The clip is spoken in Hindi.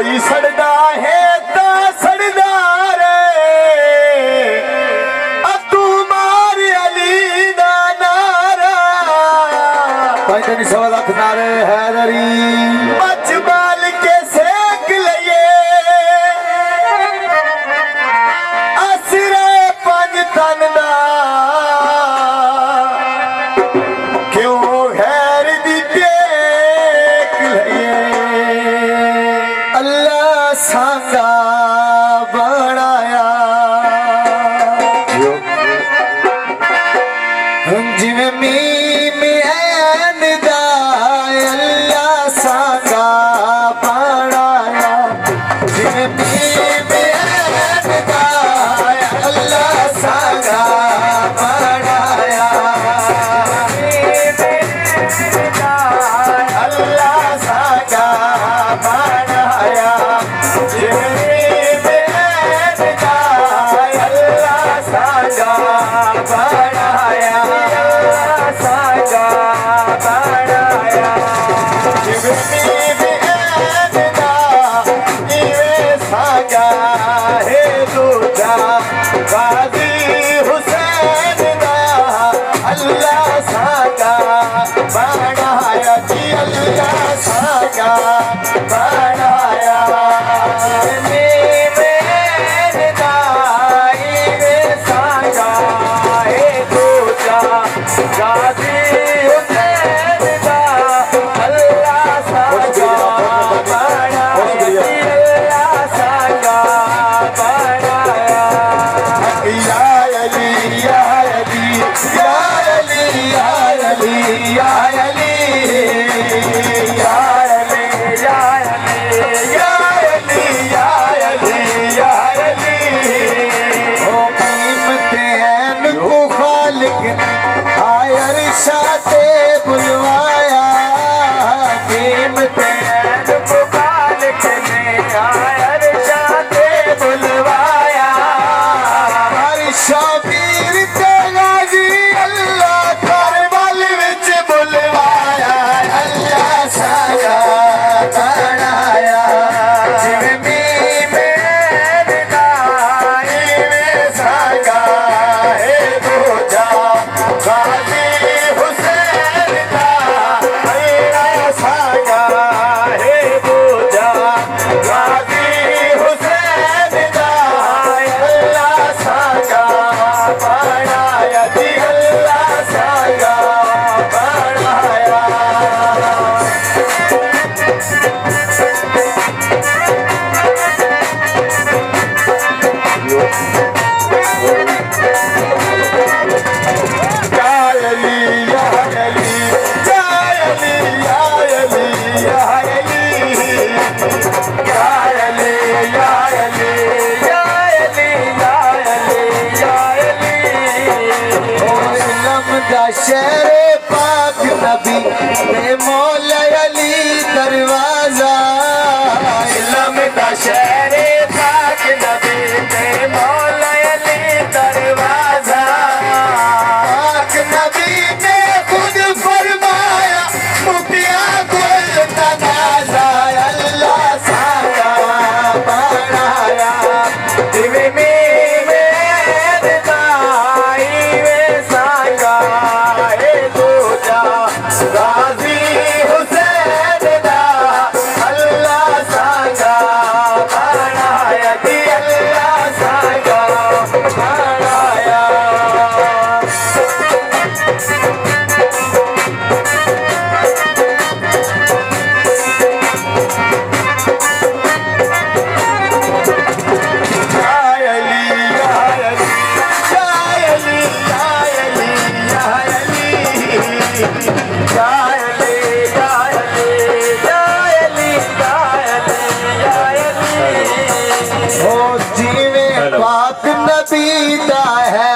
कोई सड़दा है ता सड़दा रे तू मार अली दा नारा भाई तेरी 1.25 लाख नारे हैदरी बच बाल के सेक लिए असरे 5 तन दा क्यों हैर दी टेक लिए अल्लाह सांगा बनाया जिवें मीम ऐन दा अल्लाह सांगा बनाया जिवें मीम ऐन दा अल्लाह सांगा बनाया अल्लाह सांगा बनाया जिवें मीम ऐन दा अल्लाह सांगा बनाया सांगा बनाया जिवें मीम ऐन दा इवे सांगा है दूजा गाजी हुसैन दा अल्लाह सांगा बनाया जी अल्लाह सांगा बनाया मीम ऐन दा इवे सांगा है दूजा गाजी हुसैन दा अल्लाह सांगा बनाया जी अल्लाह सांगा बनाया या अली या अली या अली या अली या अली या अली या अली या अली या अली या अली ओ कीमत ऐन को खालिक आयर शाते बुलवाया कीमत ऐन को खालिक ने आयर शाते बुलवाया हर शाबीर ते गाजी अल्लाह करबल विच बुलवाया अल्लाह सांगा बनाया जिवें मीम ऐन दा इवें सांगा है दूजा गाजी हुसैन दा अल्लाह सांगा है दूजा गाजी हुसैन दा अल्लाह सांगा बनाया जी अल्लाह सांगा बनाया शेरे पाक नबी ने मौला अली दरवाजा इल्म दा शेरे पाक नबी ने मौला अली दरवाजा पाक नबी ने खुद फरमाया मुटिया कुल तनाजा अल्लाह सांगा बनाया जिवें मीम ऐन दा इवें सांगा है दूजा गाजी हुसैन दा अल्लाह सांगा बनाया जी अल्लाह सांगा बनाया पाक नबी दा है